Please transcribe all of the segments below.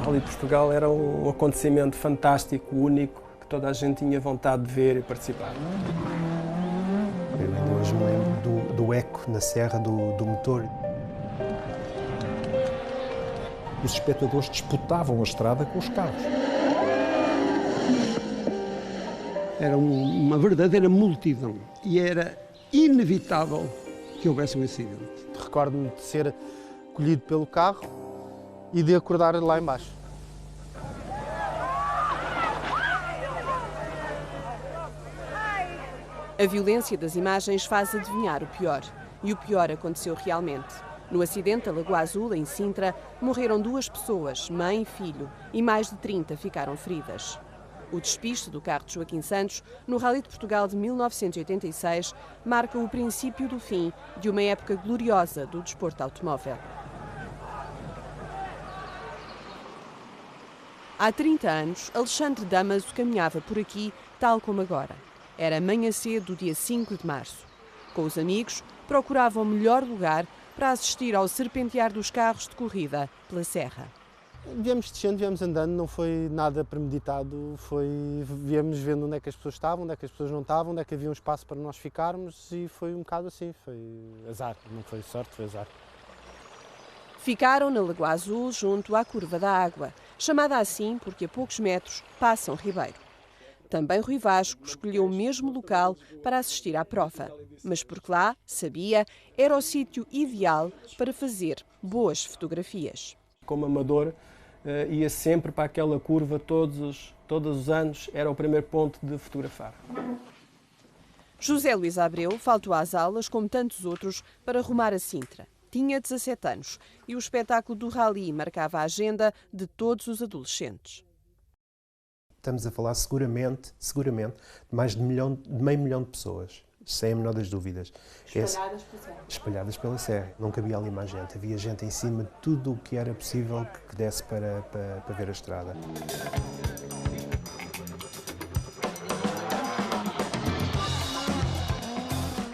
Rally de Portugal era um acontecimento fantástico, único, que toda a gente tinha vontade de ver e participar. Eu ainda hoje me lembro do eco na serra do motor. Os espectadores disputavam a estrada com os carros. Era uma verdadeira multidão e era inevitável que houvesse um acidente. Recordo-me de ser colhido pelo carro e de acordar lá embaixo. A violência das imagens faz adivinhar o pior. E o pior aconteceu realmente. No acidente da Lagoa Azul, em Sintra, morreram 2 pessoas, mãe e filho, e mais de 30 ficaram feridas. O despiste do carro de Joaquim Santos, no Rally de Portugal de 1986, marca o princípio do fim de uma época gloriosa do desporto automóvel. Há 30 anos, Alexandre Damaso caminhava por aqui, tal como agora. Era manhã cedo do dia 5 de março. Com os amigos, procurava o melhor lugar para assistir ao serpentear dos carros de corrida pela serra. Viemos descendo, viemos andando, não foi nada premeditado, viemos vendo onde é que as pessoas estavam, onde é que as pessoas não estavam, onde é que havia um espaço para nós ficarmos e foi um bocado assim, foi azar, não foi sorte, foi azar. Ficaram na Lagoa Azul, junto à Curva da Água, chamada assim porque a poucos metros passa um ribeiro. Também Rui Vasco escolheu o mesmo local para assistir à prova, mas porque lá, sabia, era o sítio ideal para fazer boas fotografias. Como amador, ia sempre para aquela curva, todos os anos, era o primeiro ponto de fotografar. José Luís Abreu faltou às aulas, como tantos outros, para rumar a Sintra. Tinha 17 anos e o espetáculo do rally marcava a agenda de todos os adolescentes. Estamos a falar seguramente de mais de meio milhão de pessoas, sem a menor das dúvidas. Espalhadas pela serra. Espalhadas pela serra. Não cabia ali mais gente. Havia gente em cima de tudo o que era possível que desse para ver a estrada.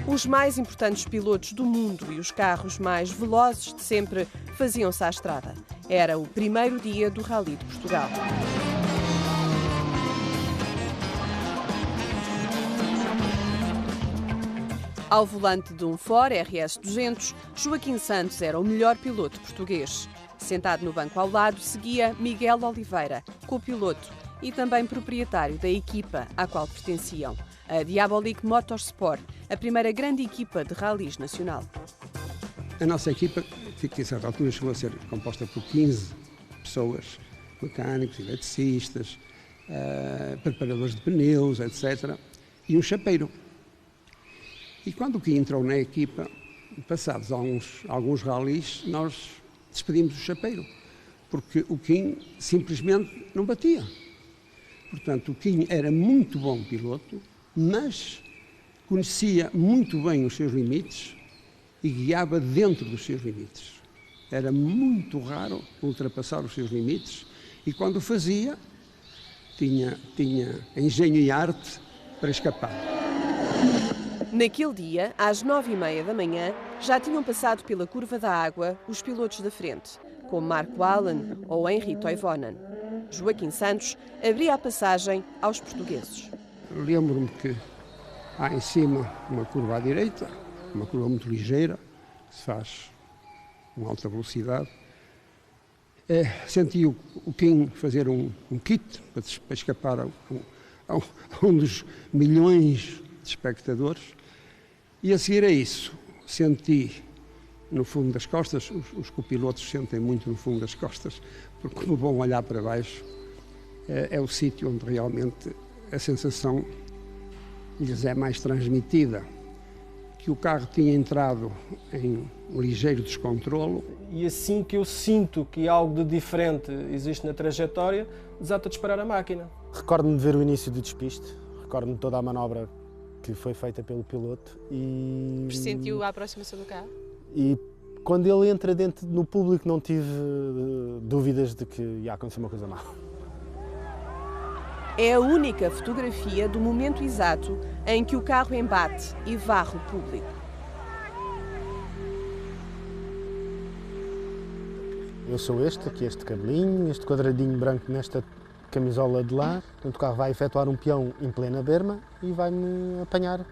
Os mais importantes pilotos do mundo e os carros mais velozes de sempre faziam-se à estrada. Era o primeiro dia do Rally de Portugal. Ao volante de um Ford RS 200, Joaquim Santos era o melhor piloto português. Sentado no banco ao lado, seguia Miguel Oliveira, copiloto e também proprietário da equipa à qual pertenciam, a Diabolic Motorsport, a primeira grande equipa de rallies nacional. A nossa equipa, que a certa altura chegou a ser composta por 15 pessoas, mecânicos, eletricistas, preparadores de pneus, etc., e um chapeiro. E quando o Kim entrou na equipa, passados alguns rallies, nós despedimos o chapeiro, porque o Kim simplesmente não batia. Portanto, o Kim era muito bom piloto, mas conhecia muito bem os seus limites e guiava dentro dos seus limites. Era muito raro ultrapassar os seus limites e quando o fazia, tinha engenho e arte para escapar. Naquele dia, às 9h30 da manhã, já tinham passado pela Curva da Água os pilotos da frente, como Marco Allen ou Henri Toivonen. Joaquim Santos abria a passagem aos portugueses. Lembro-me que há em cima uma curva à direita, uma curva muito ligeira, que se faz com alta velocidade. Senti o Kim fazer um kit para escapar a um dos milhões de espectadores. E a seguir a isso, senti no fundo das costas, os copilotos sentem muito no fundo das costas, porque como vão olhar para baixo, é o sítio onde realmente a sensação lhes é mais transmitida, que o carro tinha entrado em um ligeiro descontrolo. E assim que eu sinto que algo de diferente existe na trajetória, desato a disparar a máquina. Recordo-me de ver o início do despiste, recordo-me de toda a manobra que foi feita pelo piloto e... Pressentiu a aproximação do carro? E quando ele entra dentro no público não tive dúvidas de que ia acontecer uma coisa má. É a única fotografia do momento exato em que o carro embate e varre o público. Eu sou este cabelinho, este quadradinho branco nesta camisola de lã. Portanto, o carro vai efetuar um peão em plena berma e vai-me apanhar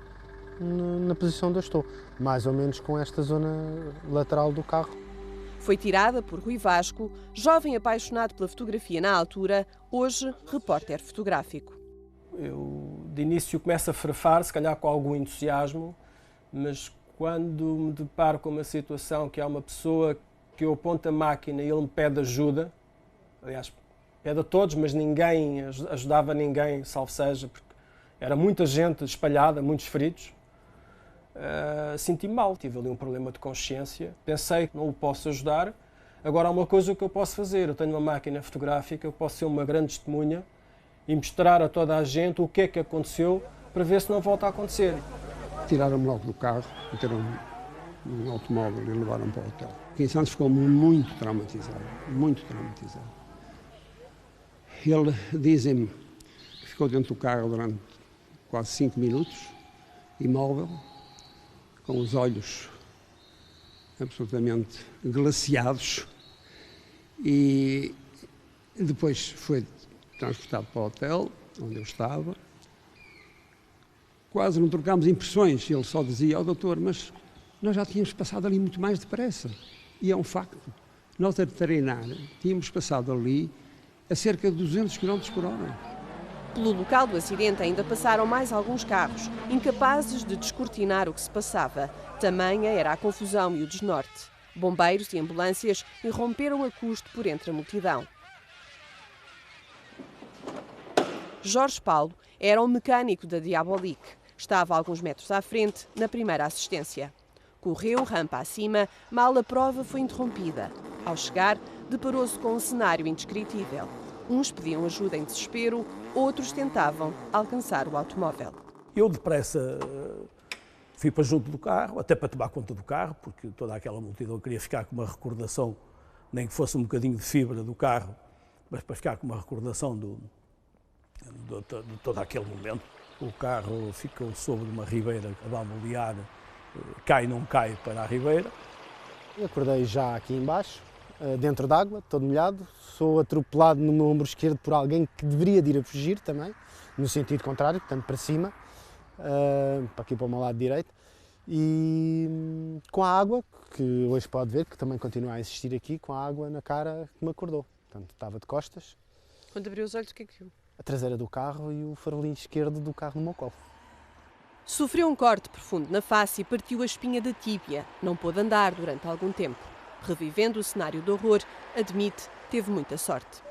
na posição onde eu estou, mais ou menos com esta zona lateral do carro. Foi tirada por Rui Vasco, jovem apaixonado pela fotografia na altura, hoje repórter fotográfico. Eu, de início, começo a frafar, se calhar com algum entusiasmo, mas quando me deparo com uma situação que há uma pessoa que eu aponto a máquina e ele me pede ajuda, aliás, pede a todos, mas ninguém ajudava ninguém, salvo seja, porque era muita gente espalhada, muitos feridos. Senti-me mal, tive ali um problema de consciência, pensei que não o posso ajudar. Agora há uma coisa que eu posso fazer, eu tenho uma máquina fotográfica, eu posso ser uma grande testemunha e mostrar a toda a gente o que é que aconteceu para ver se não volta a acontecer. Tiraram-me logo do carro, meteram-me num automóvel e levaram para o hotel. 15 anos ficou muito traumatizado, muito traumatizado. Ele, dizem-me, ficou dentro do carro durante quase 5 minutos, imóvel, com os olhos absolutamente glaciados, e depois foi transportado para o hotel, onde eu estava. Quase não trocámos impressões, ele só dizia ao doutor, mas nós já tínhamos passado ali muito mais depressa. E é um facto. Nós a treinar tínhamos passado ali a cerca de 200 km por hora. Pelo local do acidente ainda passaram mais alguns carros, incapazes de descortinar o que se passava. Tamanha era a confusão e o desnorte. Bombeiros e ambulâncias irromperam a custo por entre a multidão. Jorge Paulo era um mecânico da Diabolique. Estava a alguns metros à frente, na primeira assistência. Correu rampa acima, mal a prova foi interrompida. Ao chegar, deparou-se com um cenário indescritível. Uns pediam ajuda em desespero, outros tentavam alcançar o automóvel. Eu depressa fui para junto do carro, até para tomar conta do carro, porque toda aquela multidão queria ficar com uma recordação, nem que fosse um bocadinho de fibra do carro, mas para ficar com uma recordação de todo aquele momento. O carro ficou sobre uma ribeira a bambolear, cai não cai para a ribeira. Eu acordei já aqui embaixo, dentro d'água, todo molhado, sou atropelado no meu ombro esquerdo por alguém que deveria de ir a fugir também, no sentido contrário, portanto para cima, para aqui para o meu lado direito, e com a água, que hoje pode ver, que também continua a existir aqui, com a água na cara que me acordou. Portanto, estava de costas. Quando abriu os olhos, o que é que viu? A traseira do carro e o farolinho esquerdo do carro no meu colo. Sofreu um corte profundo na face e partiu a espinha da tíbia. Não pôde andar durante algum tempo. Revivendo o cenário de horror, admite, teve muita sorte.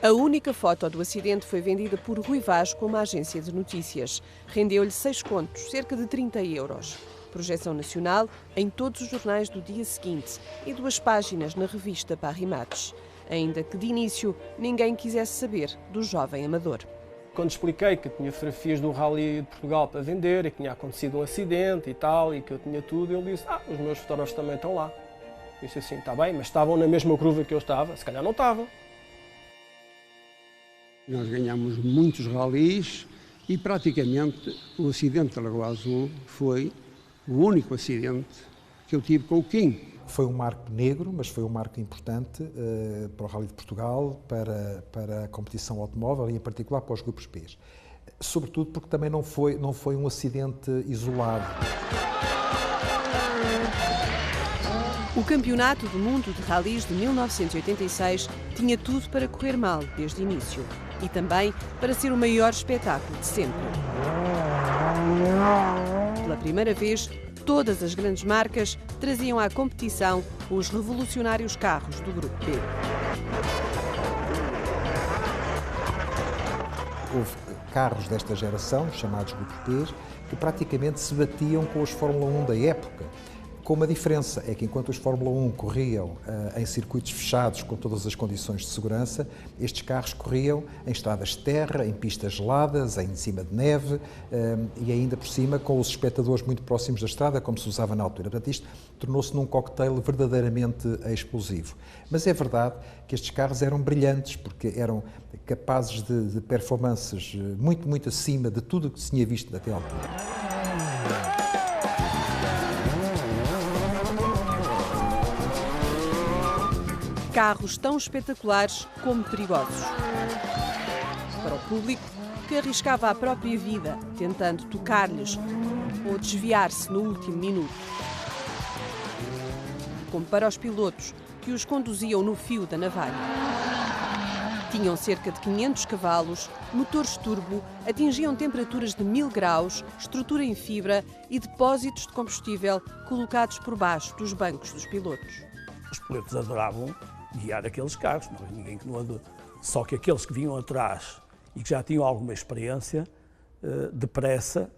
A única foto do acidente foi vendida por Rui Vasco a uma agência de notícias. Rendeu-lhe 6 contos, cerca de 30 euros. Projeção nacional em todos os jornais do dia seguinte e 2 páginas na revista Barrimates. Ainda que de início ninguém quisesse saber do jovem amador. Quando expliquei que tinha fotografias do Rally de Portugal para vender e que tinha acontecido um acidente e tal, e que eu tinha tudo, ele disse, os meus fotógrafos também estão lá. Eu disse assim, está bem, mas estavam na mesma curva que eu estava? Se calhar não estavam. Nós ganhamos muitos ralis e praticamente o acidente da Lagoa Azul foi o único acidente que eu tive com o Kim. Foi um marco negro, mas foi um marco importante para o Rally de Portugal, para a competição automóvel e em particular para os grupos P. Sobretudo porque também não foi um acidente isolado. O Campeonato do Mundo de Rallys de 1986 tinha tudo para correr mal desde o início e também para ser o maior espetáculo de sempre. Pela primeira vez, todas as grandes marcas traziam à competição os revolucionários carros do Grupo B. Houve carros desta geração, chamados Grupos P, que praticamente se batiam com os Fórmula 1 da época. Com uma diferença, é que enquanto os Fórmula 1 corriam em circuitos fechados com todas as condições de segurança, estes carros corriam em estradas de terra, em pistas geladas, em cima de neve e ainda por cima com os espectadores muito próximos da estrada, como se usava na altura. Portanto, isto tornou-se num cocktail verdadeiramente explosivo. Mas é verdade que estes carros eram brilhantes, porque eram capazes de performances muito, muito acima de tudo o que se tinha visto até à altura. Carros tão espetaculares como perigosos. Para o público, que arriscava a própria vida tentando tocar-lhes ou desviar-se no último minuto. Como para os pilotos, que os conduziam no fio da navalha. Tinham cerca de 500 cavalos, motores turbo, atingiam temperaturas de 1000 graus, estrutura em fibra e depósitos de combustível colocados por baixo dos bancos dos pilotos. Os pilotos adoravam guiar aqueles carros, não havia ninguém que não andou. Só que aqueles que vinham atrás e que já tinham alguma experiência, depressa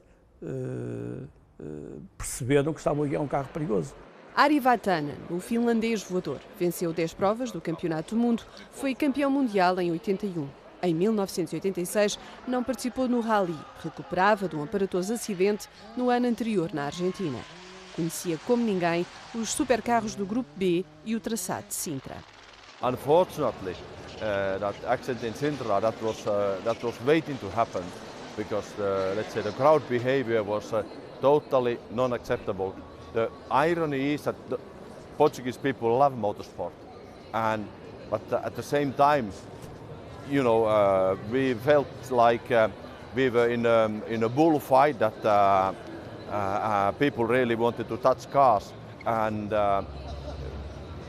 perceberam que estavam a guiar um carro perigoso. Ari Vatanen, o finlandês voador, venceu 10 provas do Campeonato do Mundo, foi campeão mundial em 81. Em 1986, não participou no rally, recuperava de um aparatoso acidente no ano anterior na Argentina. Conhecia como ninguém os supercarros do Grupo B e o traçado de Sintra. Unfortunately, that accident in Sintra that was waiting to happen because the crowd behavior was totally non-acceptable. The irony is that the Portuguese people love motorsport, but at the same time, you know, we felt like we were in a bullfight that people really wanted to touch cars, and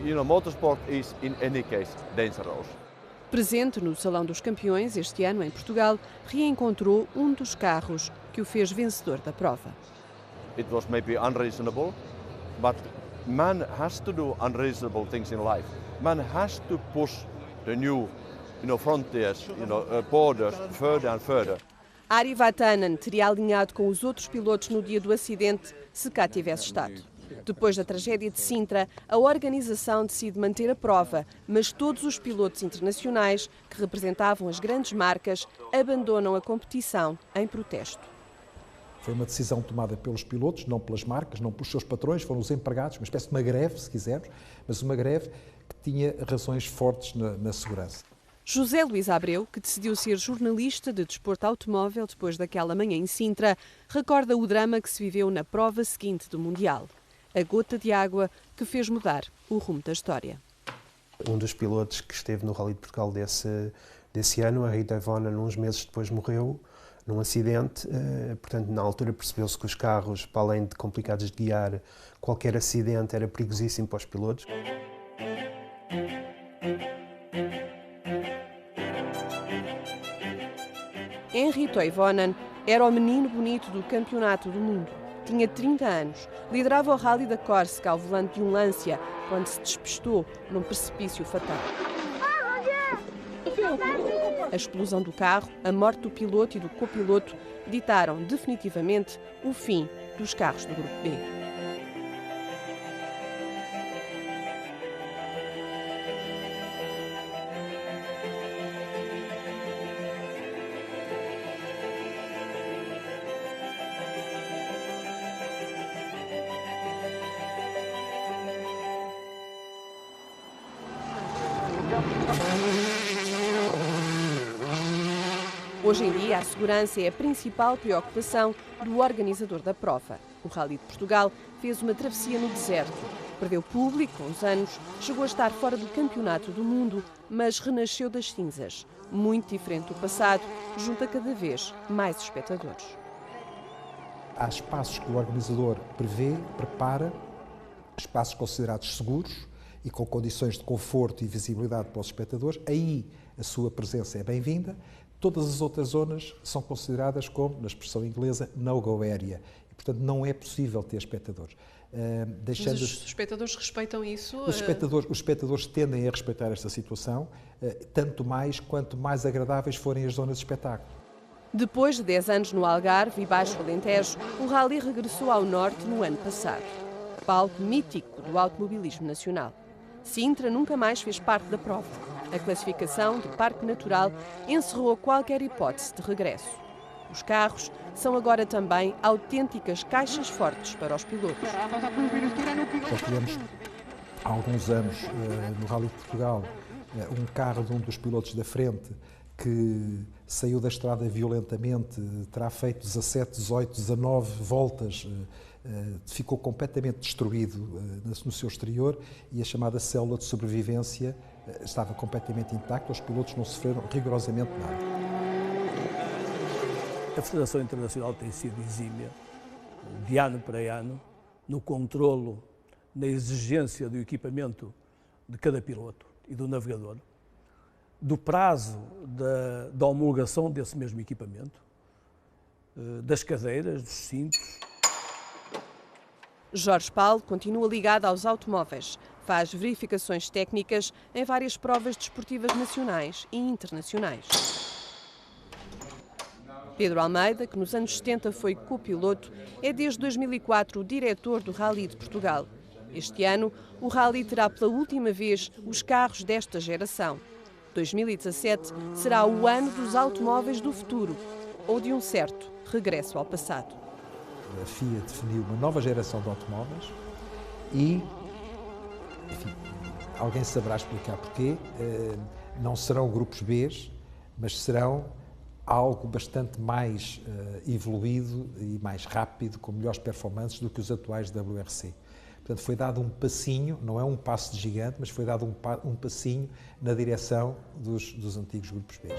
you know, motorsport is in any case dangerous. Presente no Salão dos Campeões este ano em Portugal, reencontrou um dos carros que o fez vencedor da prova. It was maybe unreasonable, but man has to do unreasonable things in life. Man has to push the new, frontiers, borders further and further. Ari Vatanen teria alinhado com os outros pilotos no dia do acidente se cá tivesse estado. Depois da tragédia de Sintra, a organização decide manter a prova, mas todos os pilotos internacionais que representavam as grandes marcas abandonam a competição em protesto. Foi uma decisão tomada pelos pilotos, não pelas marcas, não pelos seus patrões, foram os empregados, uma espécie de uma greve, se quisermos, mas uma greve que tinha razões fortes na segurança. José Luís Abreu, que decidiu ser jornalista de desporto automóvel depois daquela manhã em Sintra, recorda o drama que se viveu na prova seguinte do Mundial. A gota de água que fez mudar o rumo da história. Um dos pilotos que esteve no Rally de Portugal desse ano, a Rita Ivonen, uns meses depois morreu num acidente. Portanto, na altura percebeu-se que os carros, para além de complicados de guiar, qualquer acidente era perigosíssimo para os pilotos. Henri Toivonen era o menino bonito do Campeonato do Mundo. Tinha 30 anos, liderava o Rally da Córsega ao volante de um Lancia quando se despistou num precipício fatal. A explosão do carro, a morte do piloto e do copiloto ditaram definitivamente o fim dos carros do Grupo B. Hoje em dia, a segurança é a principal preocupação do organizador da prova. O Rally de Portugal fez uma travessia no deserto. Perdeu público com os anos, chegou a estar fora do Campeonato do Mundo, mas renasceu das cinzas. Muito diferente do passado, junta cada vez mais espectadores. Há espaços que o organizador prepara, espaços considerados seguros e com condições de conforto e visibilidade para os espectadores. Aí a sua presença é bem-vinda. Todas as outras zonas são consideradas como, na expressão inglesa, no-go area. E, portanto, não é possível ter espectadores. Mas os espectadores respeitam isso? Os espectadores tendem a respeitar esta situação, tanto mais quanto mais agradáveis forem as zonas de espetáculo. Depois de 10 anos no Algarve e Baixo Alentejo, o Rally regressou ao Norte no ano passado. Palco mítico do automobilismo nacional. Sintra nunca mais fez parte da prova. A classificação de Parque Natural encerrou qualquer hipótese de regresso. Os carros são agora também autênticas caixas fortes para os pilotos. Nós tivemos há alguns anos no Rally de Portugal um carro de um dos pilotos da frente que saiu da estrada violentamente, terá feito 17, 18, 19 voltas, ficou completamente destruído no seu exterior e a chamada célula de sobrevivência estava completamente intacta, os pilotos não sofreram rigorosamente nada. A Federação Internacional tem sido exímia, de ano para ano, no controlo, na exigência do equipamento de cada piloto e do navegador, do prazo da homologação desse mesmo equipamento, das cadeiras, dos cintos. Jorge Paulo continua ligado aos automóveis, faz verificações técnicas em várias provas desportivas nacionais e internacionais. Pedro Almeida, que nos anos 70 foi copiloto, é desde 2004 o diretor do Rally de Portugal. Este ano, o Rally terá pela última vez os carros desta geração. 2017 será o ano dos automóveis do futuro, ou de um certo regresso ao passado. A FIA definiu uma nova geração de automóveis e, enfim, alguém saberá explicar porquê. Não serão grupos B, mas serão algo bastante mais evoluído e mais rápido, com melhores performances do que os atuais WRC. Portanto, foi dado um passinho, não é um passo de gigante, mas foi dado um passinho na direção dos antigos grupos B.